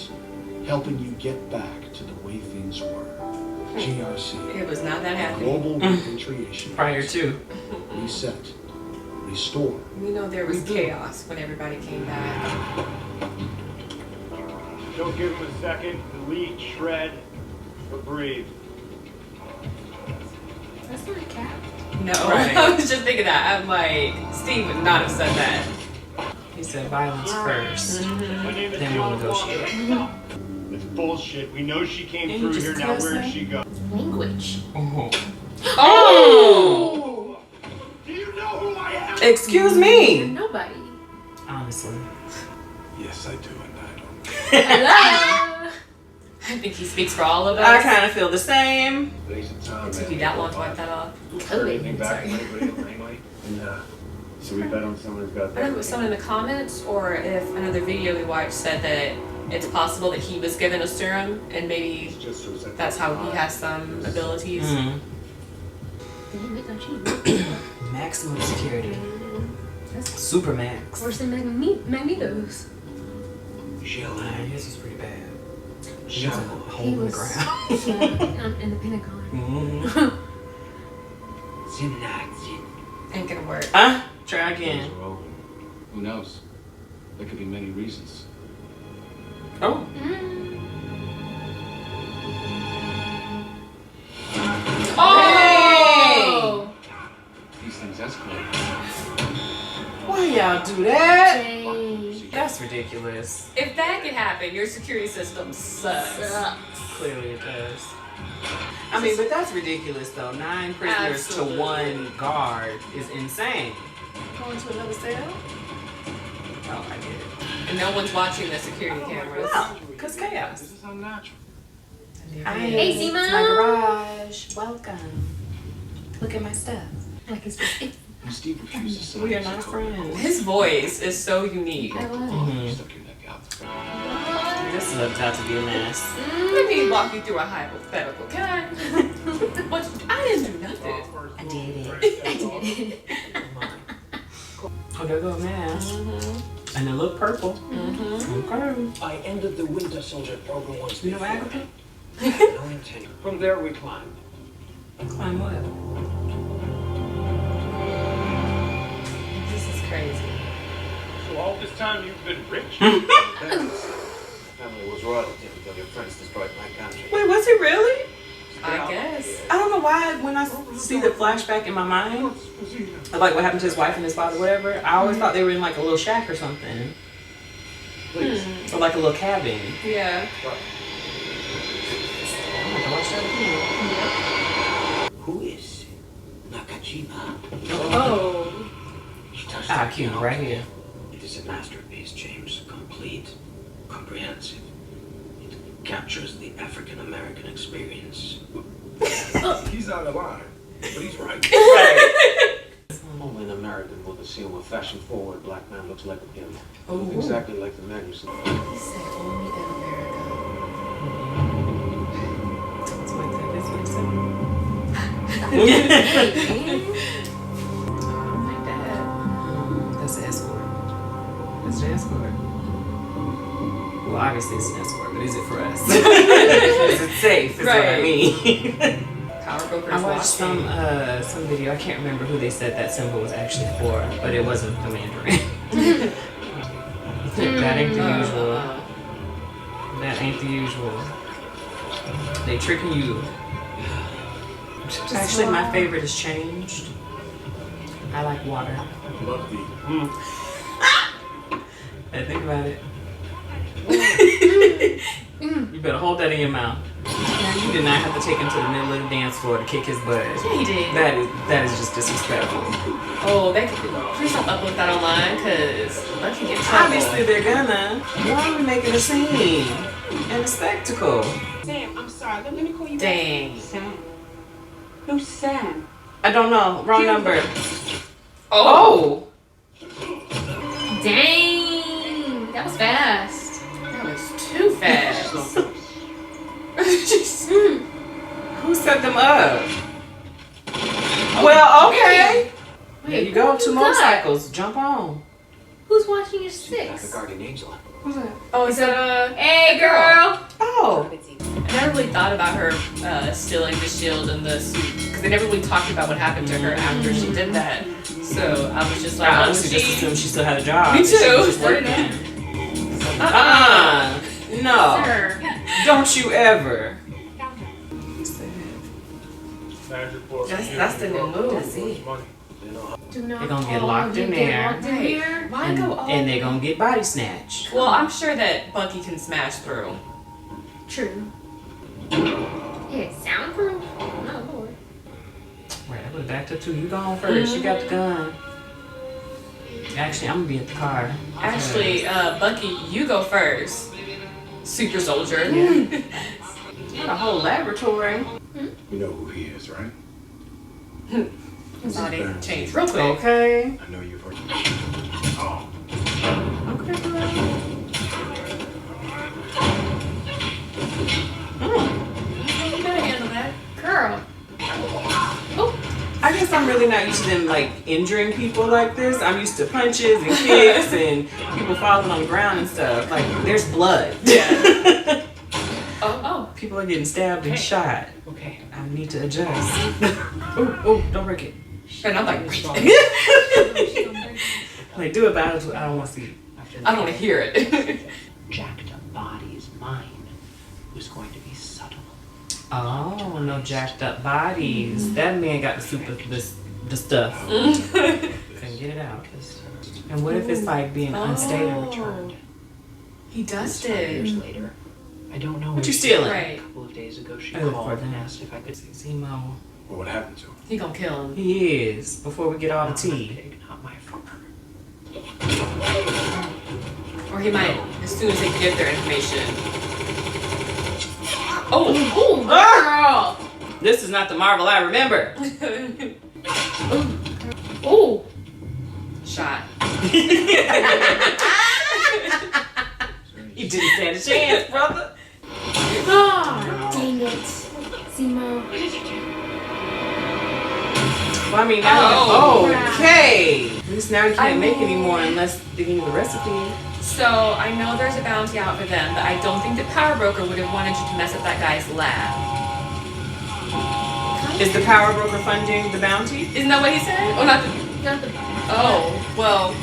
cameras, helping you get back to the way things were. GRC. It was not that happy. Global repatriation. Prior to. Reset. Restore. We know there was chaos when everybody came back. Don't give him a second. Delete, shred, or breathe. That's not a cat. No, Right. I was just thinking that. I'm like, Steve would not have said that. He said violence first. My name is Then we'll negotiate. It's bullshit. We know she came And through you here. just Now cuss where her? did she go? Language. Oh. Oh! Do you know who I am? Excuse me. Nobody. Honestly. Yes, I do, and I don't. Hello. I think he speaks for all of us. I kind of feel the same. It took you that long to wipe that off. Heard anything back Sorry. from anybody lately? No. So we bet on someone who's got I don't know if it was someone in the comments or if another video we watched said that it's possible that he was given a serum and maybe that's how he has some abilities. Mm. Damn it, don't you? Maximum security. That's Super max. worse than Magneto's. His was pretty bad. He Shut was a up. hole He in the was ground. in the Pentagon. Mm-hmm. Ain't gonna work. Try again. Who knows? There could be many reasons. Oh. Oh! These things escalate. Why y'all do that? Dang. That's ridiculous. If that could happen, your security system sucks. Clearly it does. I mean, but that's ridiculous though. 9 prisoners Absolutely. to 1 guard is insane. Going to another cell? Oh, I get it. And no one's watching the security cameras. No, because chaos. This is unnatural. Hey, It's Zemo. my garage. Welcome. Look at my stuff. Like it's And Steve refuses to We are not friends. His voice is so unique. I love it. Mhm. Stuck your neck out. This is about to be a mess. Let me walk you through a hypothetical, can I? But I didn't do nothing. I did it. Oh, there go a mask. And it looked purple. Okay. I ended the Winter Soldier program once You know before. Agatha? I had no intention. From there we climbed. Climb what? This is crazy. So all this time you've been rich? Family was royalty until your friends destroyed my country. Wait, was he really? I guess. I don't know why when I see the flashback in my mind of like what happened to his wife and his father, whatever, I always thought they were in like a little shack or something. Or like a little cabin. Yeah. I'm gonna watch that again. Who is Nakajima? Oh. He touched Ah, it, cute, you know? right here. It is a masterpiece, James. Complete, comprehensive. It captures the African American experience. He's out of line, but he's right. Right. Only an American will assume a fashion-forward black man looks like him. Oh. Exactly like the man you saw. He said only in America. That's what he said. Oh my dad. That's the escort. That's the escort. Well, obviously it's an escort, but is it for us? Is it safe? Is what I Right. mean. Power brokers I watched watching. some video. I can't remember who they said that symbol was actually for, but it wasn't the Mandarin. That ain't the usual. That ain't the usual. They tricking you. Actually, my favorite has changed. I like water. Love the. Hey, think about it. You better hold that in your mouth. You did not have to take him to the middle of the dance floor to kick his butt. Yeah, he did. That is just disrespectful. Oh, they could please don't upload that online because I can get in trouble. Obviously they're gonna. Why are we making a scene and a spectacle? Sam, I'm sorry. Let me call you Dang. back. Sam. Who's Sam? I don't know. Wrong number. Oh. Dang. That was fast. That was too fast. Who set them up? Well, okay. There you go. 2 who's that? motorcycles. Jump on. Who's watching your See back a six? guardian angel. Who's that? Oh, is that Hey, girl? girl. Oh. I never really thought about her stealing the shield and the suit because they never really talked about what happened to her after she did that. So I was just like, I oh, honestly just she. assumed she still had a job. Me She was too. just working. No. Sir. Don't you ever. That's the new move. That's it. Do not They're gonna get all locked in get there. locked in here. Why And, go all? and they're gonna get body snatched. Well, I'm sure that Bucky can smash through. True. Yeah, soundproof. Oh Lord. Right, I would back up too. You go on first. You got the gun. Actually, I'm gonna be at the car. Actually, Bucky, you go first. Super Soldier. Not a whole laboratory. You know who he is, right? Body changed real quick. Okay. I know you've heard. Oh, Okay, girl. You gotta handle that. Girl. I guess I'm really not used to them like injuring people like this. I'm used to punches and kicks and people falling on the ground and stuff. Like there's blood. Yeah. Oh. People are getting stabbed and shot. Okay. I need to adjust. Oh, don't break it. And I'm like, Like do it, but I don't want to see it. I don't want to hear it. Jacked up body's mind was going to be subtle. Oh, no jacked up bodies. That man got the stuff. Couldn't get it out. And what if it's like being unstable? Returned. He does 5 years it. later. I don't know. What you where she- stealing? Right. A couple of days ago, she I look called for and that. asked if I could Zemo. well, what happened to him? He gonna kill him. He is. Before we get all the Not my tea. pig, not my farm. Or he might, as soon as they get their information. Oh! Girl. This is not the Marvel I remember. Ooh. Shot. You didn't stand a chance, brother. Oh, dang it. Zemo. Well, I mean, now Oh. okay. At least now you can't make anymore unless they give you the recipe. So I know there's a bounty out for them, but I don't think the power broker would have wanted you to mess up that guy's lab. Is the power broker funding the bounty? Isn't that what he said? Oh, not the. Not the. Oh, well,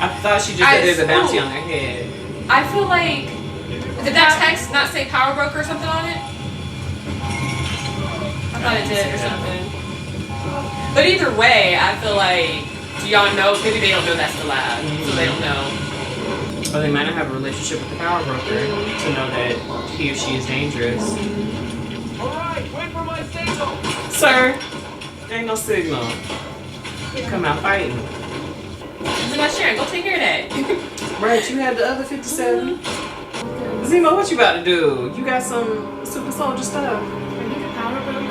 I thought she just said there's a bounty on their head. I feel like. Did that text not say power broker or something on it? I thought it did or something. But either way, I feel like. Do y'all know? Maybe they don't know that's the lab, so they don't know. Or they might not have a relationship with the power broker to know that he or she is dangerous. Alright, wait for my signal! Sir, there ain't no signal. You come out fighting. So now, Sharon, go take care of that. Right, you had the other 57. Zemo, what you about to do? You got some super soldier stuff. Are you the power broker?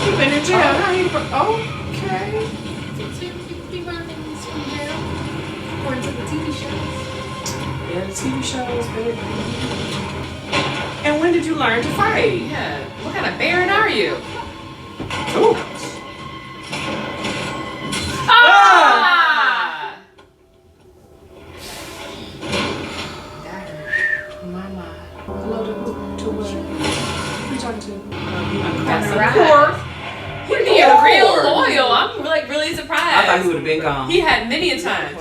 You've been in jail. How you okay. Be running things from jail. According to the TV shows. Yeah, the TV shows, baby. And when did you learn to fight? Yeah. What kind of Baron are you? Ooh. Ah! Mama. Hello to who? To what? Who you talking to? That's Of right. course. He'd be a real loyal. I'm like really surprised. I thought he would have been gone. He had many a time.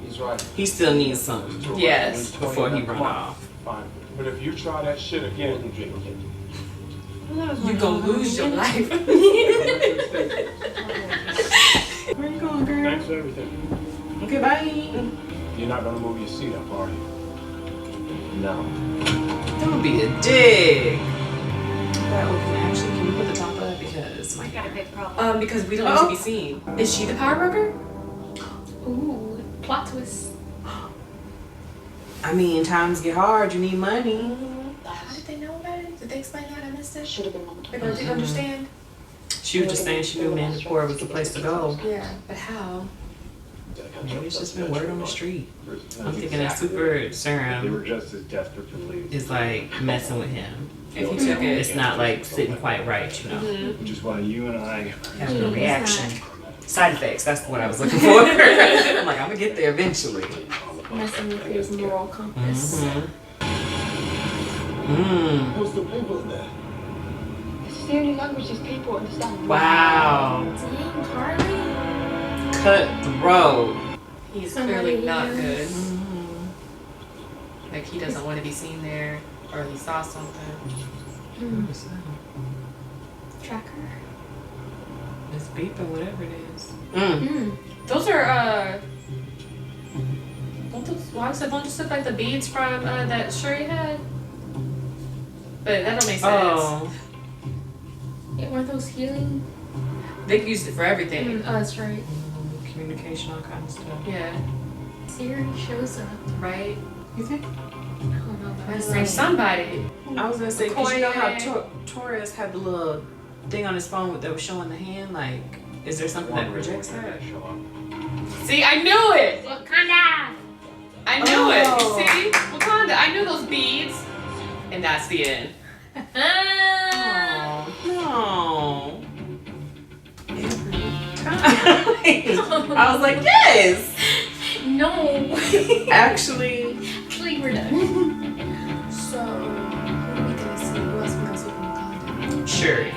He's right. He still needs something Yes. before he run off. Fine. But if you try that shit again, You gonna lose your life. Where you going, girl? thanks for everything. Okay, bye. You're not gonna move your seat up, are you? No. Don't be a dick. That can actually, can you put the top up because my Got a big problem. Because we don't need to be seen. Is she the power broker? Ooh, plot twist. I mean, times get hard. You need money. How did they know about it? Did they explain that? I missed it. Should have been They didn't understand. She was just saying she knew Mandapore was the place to go. Yeah, but how? Maybe it's just been word on the street. I'm thinking that Super Serum just as desperate to leave. is like messing with him. If you took it. It's not like sitting quite right, you know. Mm-hmm. Which is why you and I Having a reaction. Side effects, that's what I was looking for. I'm like, I'm gonna get there eventually. Messing with his moral compass. What's the people in there? It's the only language these people understand. Wow. Dang, Carly. Cutthroat. He's Somebody clearly not good. Mm-hmm. Like he doesn't want to be seen there, or he saw something. Tracker. It's beeping, whatever it is. Those are don't just look like the beads from that Shuri had? But that don't make sense. Oh. Yeah, weren't those healing? They used it for everything. Oh, that's right. Communication, all kinds of stuff. Yeah. Siri shows up. Right. You think? I don't know about That's that. from somebody. I was gonna say, cause you know how Koye. Torres had the little thing on his phone that was showing the hand. Like, is there something that projects that? Show up. See, I knew it. Wakanda! I knew it. Oh. You see, Wakanda. I knew those beads, and that's the end. Oh no. I was like, yes. No! Actually, We're done. So, who are we gonna see? Who else we gonna see from Wakanda? Shuri.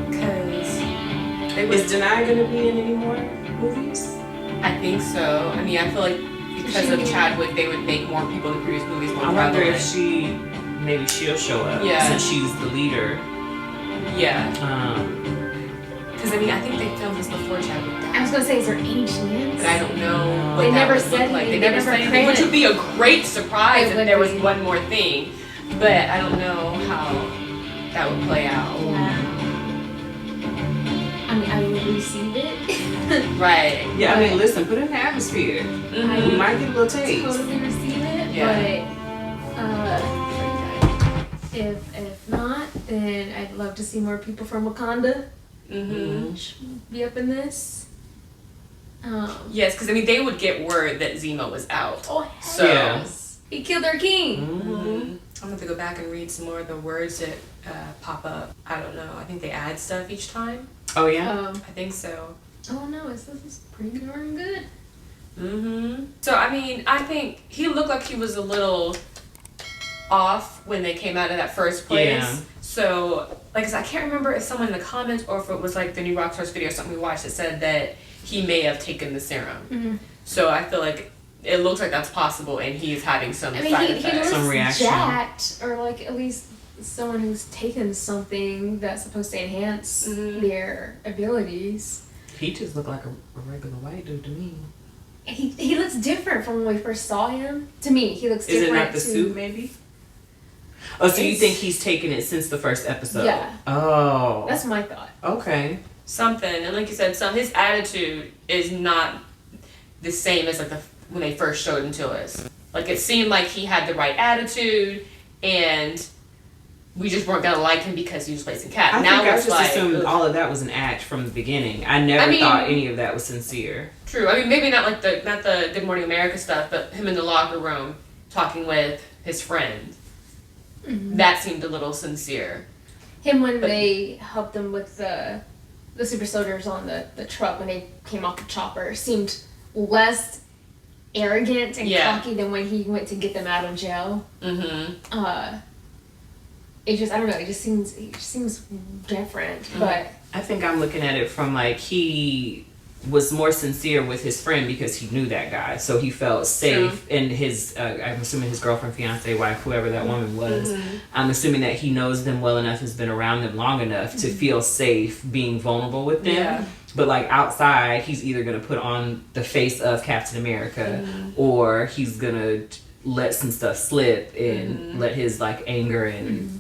Because Is Denai gonna be in any more movies? I think so. I mean, I feel like because of Chadwick, they would make more people in the previous movies more I wonder prevalent. if maybe she'll show up. Yeah. Since she's the leader. Yeah. Because I mean, I think they filmed this before Chadwick I died. was gonna say, is there any chance? But I don't know what They that never would said look like. anything. They never said anything, which would be a great surprise It if would there was be. one more thing. But I don't know how that would play out. Yeah. I mean, I would receive it. Right. Yeah, I mean, listen, put it in the atmosphere. Mhm. We might get a little taste. Totally receive it, Yeah. but if not, then I'd love to see more people from Wakanda Mm-hmm. be up in this. Yes, because I mean, they would get word that Zemo was out. Oh, So. Yeah. he killed their king. Mm-hmm. I'm gonna have to go back and read some more of the words that pop up. I don't know. I think they add stuff each time. Oh yeah. I think so. Oh no, this is pretty darn good. Mm-hmm. So I mean, I think he looked like he was a little off when they came out of that first place. Yeah. So, like I said, I can't remember if someone in the comments or if it was like the new Rockstars video or something we watched that said that he may have taken the serum. Mm-hmm. So I feel like it looks like that's possible, and he's having some I mean, side he effects. looks Some reaction. jacked, or like at least someone who's taken something that's supposed to enhance Mhm. their abilities. He just looked like a regular white dude to me. He looks different from when we first saw him. To me, he looks Is it different. not the to- suit, maybe? Oh, so you It's- think he's taken it since the first episode? Yeah. Oh. That's my thought. Okay. Something, and like you said, his attitude is not the same as like when they first showed him to us. Like it seemed like he had the right attitude, and we just weren't gonna like him because he was placing Cap. I Now think I it's just like assumed all of that was an act from the beginning. I never mean- thought any of that was sincere. true. I mean, maybe not like the Good Morning America stuff, but him in the locker room talking with his friend. Mm-hmm. That seemed a little sincere. Him when But- they helped them with the super soldiers on the truck when they came off the chopper seemed less arrogant and Yeah. cocky than when he went to get them out of jail. Mm-hmm. It just, I don't know, it just seems different. But I think I'm looking at it from like he was more sincere with his friend because he knew that guy, so he felt safe. And his, I'm assuming his girlfriend, fiance, wife, whoever that woman was, I'm assuming that he knows them well enough, has been around them long enough to feel safe being vulnerable with them. Yeah. But like outside, he's either gonna put on the face of Captain America, or he's gonna let some stuff slip and let his like anger and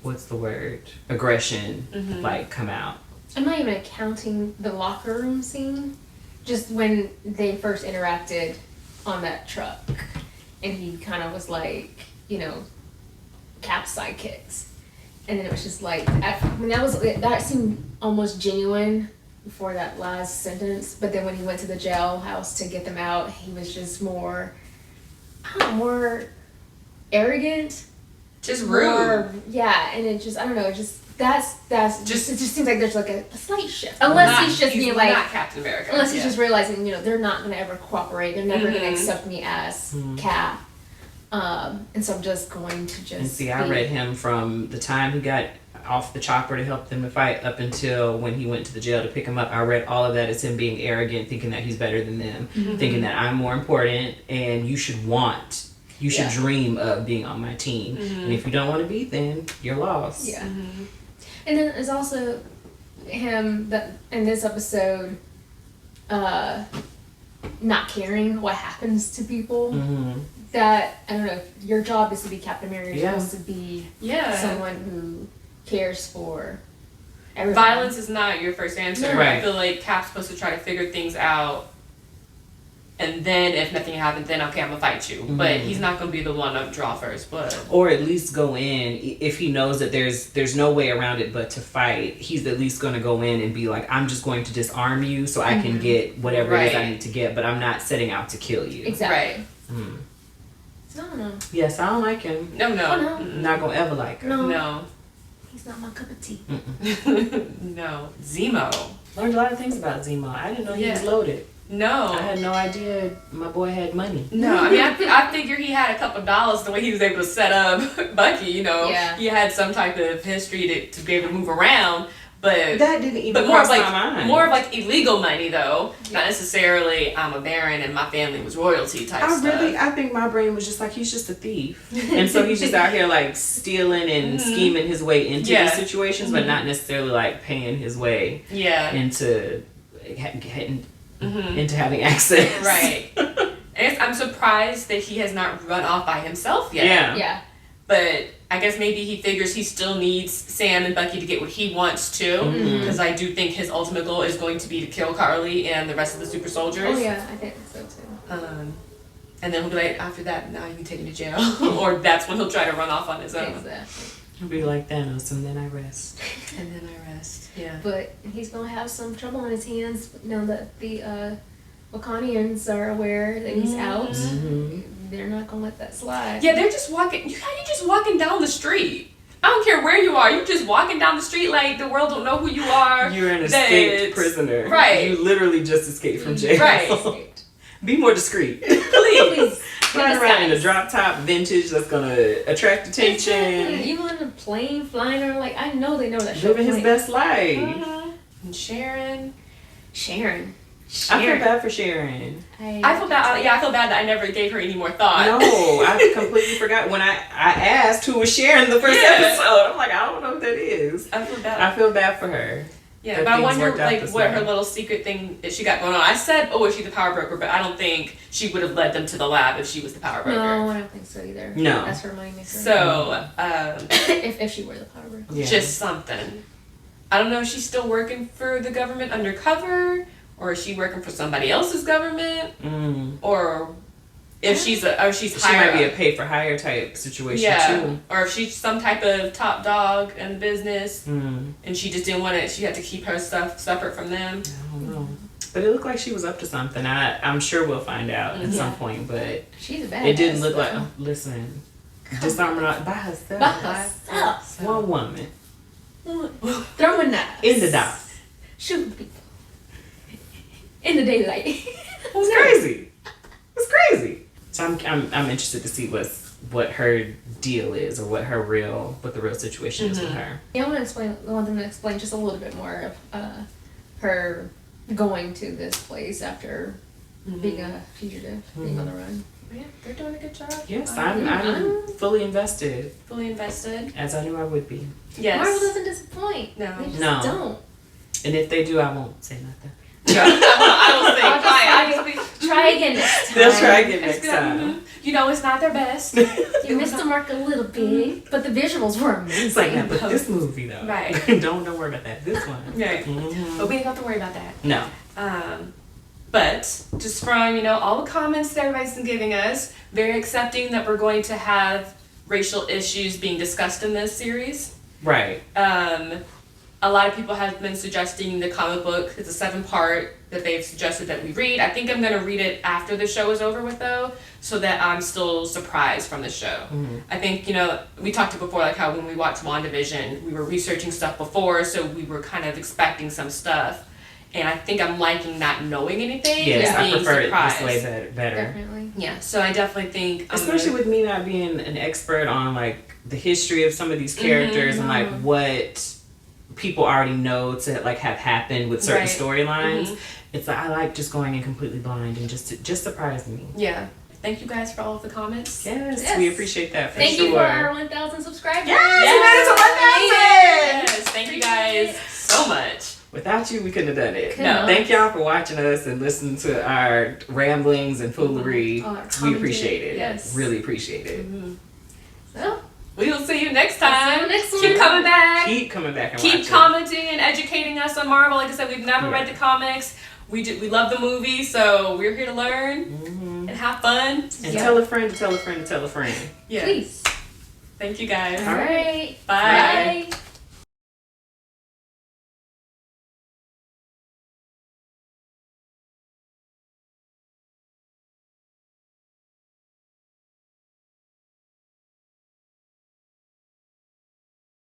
what's the word, aggression like come out. I'm not even counting the locker room scene. Just when they first interacted on that truck, and he kind of was like, Cap's sidekicks, and then it was just like, that seemed almost genuine before that last sentence. But then when he went to the jailhouse to get them out, he was just more arrogant, Just rude. yeah, and it just, I don't know, it just That's Just- it just seems like there's like a slight shift. Unless he's just being like, not Captain America. unless he's just realizing, they're not going to ever cooperate. They're never going to accept me as Cap. And so I'm just going to just. And see, I read him from the time he got off the chopper to help them to fight up until when he went to the jail to pick him up. I read all of that as him being arrogant, thinking that he's better than them, thinking that I'm more important, and you should dream of being on my team. And if you don't want to be, then you're lost. Yeah. And then there's also him that in this episode, not caring what happens to people. That, I don't know, if your job is to be Captain America, you're supposed to be someone who cares for everyone. Violence is not your first answer. No. Right. I feel like Cap's supposed to try to figure things out, and then if nothing happens, then okay, I'm gonna fight you. But he's not gonna be the one to draw first blood. Or at least go in if he knows that there's no way around it but to fight. He's at least gonna go in and be like, I'm just going to disarm you so I can get whatever it is I need to get, but I'm not setting out to kill you. Exactly. Right. So, I don't know. Yes, I don't like him. No. Not gonna ever like him. No. He's not my cup of tea. No. Zemo. Learned a lot of things about Zemo. I didn't know he was loaded. No. I had no idea my boy had money. No, I mean, I figure he had a couple of dollars the way he was able to set up Bucky, Yeah. He had some type of history to be able to move around, but That didn't even but more cross of my mind. more of like illegal money though, not necessarily I'm a baron and my family was royalty type stuff. I think my brain was just like, he's just a thief. And so he's just out here like stealing and scheming his way into these situations, but not necessarily like paying his way into into having access. Right. I guess I'm surprised that he has not run off by himself yet. Yeah. But I guess maybe he figures he still needs Sam and Bucky to get what he wants too. Because I do think his ultimate goal is going to be to kill Carly and the rest of the super soldiers. Oh yeah, I think so too. And then he'll be like, after that, now you can take me to jail. Or that's when he'll try to run off on his own. Exactly. He'll be like Thanos, and then I rest. And then I rest. Yeah. But he's gonna have some trouble on his hands. That the Wakanians are aware that he's out. They're not gonna let that slide. Yeah, they're just walking. How you just walking down the street? I don't care where you are. You just walking down the street like the world don't know who you are. You're an escaped prisoner. Right. You literally just escaped from jail. Right. Be more discreet. Please. Flying around in a drop top vintage that's gonna attract attention. Exactly. Even on a plane flying around, like I know they know that. Living his best life. And Sharon. I feel bad for Sharon. I feel bad. I feel bad that I never gave her any more thought. No, I completely forgot when I asked who was Sharon the first episode. I'm like, I don't know what that is. I feel bad. I feel bad for her. Yeah, but I wonder like what her little secret thing that she got going on. I said, "Oh, is she the power broker?" But I don't think she would have led them to the lab if she was the power broker. No, I don't think so either. No, that's her money maker. So, if she were the power broker, just something. I don't know if she's still working for the government undercover, or is she working for somebody else's government, or if she's higher. She might be a pay for hire type situation too. Or if she's some type of top dog in the business, and she just didn't want it. She had to keep her stuff separate from them. I don't know. But it looked like she was up to something. I'm sure we'll find out at some point. But she's a badass. It didn't look like. Oh, listen, disarming by herself. By herself. One woman. Throwing knives. In the dark. Shooting people. In the daylight. It's crazy. It's crazy. So I'm interested to see what her deal is, or what the real situation is with her. Yeah, I want them to explain just a little bit more of her going to this place after being a fugitive, being on the run. Yeah, they're doing a good job. Yes, I'm fully invested. Fully invested. As I knew I would be. Yes. Marvel doesn't disappoint. No. They just No. don't. And if they do, I won't say nothing. I will say, try again next time. They'll try again next time. You know, it's not their best. You missed the mark a little bit, but the visuals were amazing. It's like that, but this movie though. Right. don't worry about that. This one. Right. But we ain't have to worry about that. No. But just from, all the comments that everybody's been giving us, very accepting that we're going to have racial issues being discussed in this series. Right. a lot of people have been suggesting the comic book. It's a 7-part that they've suggested that we read. I think I'm going to read it after the show is over with, though, so that I'm still surprised from the show. I think, we talked about before, like how when we watched WandaVision, we were researching stuff before, so we were kind of expecting some stuff. And I think I'm liking not knowing anything. Yes, and I being prefer surprised. it this way better. Definitely. Yeah, so I definitely think, especially with me not being an expert on like the history of some of these characters and like what people already know to like have happened with certain storylines. It's like I like just going in completely blind and just surprise me. Yeah. Thank you guys for all of the comments. Yes. We appreciate that for Thank sure. you for our 1,000 subscribers. Yes, Yes, thank you guys so much. Without you, we couldn't have done it. No. Thank y'all for watching us and listening to our ramblings and foolery. We appreciate it. Yes. Really appreciate it. So, We will see you next time. See you next Keep one. coming back. Keep coming back and Keep watching. commenting and educating us on Marvel. Like I said, we've never read the comics. We love the movie, so we're here to learn and have fun. And tell a friend to tell a friend to tell a friend. Yeah. please. Thank you guys. All right. Bye. Bye.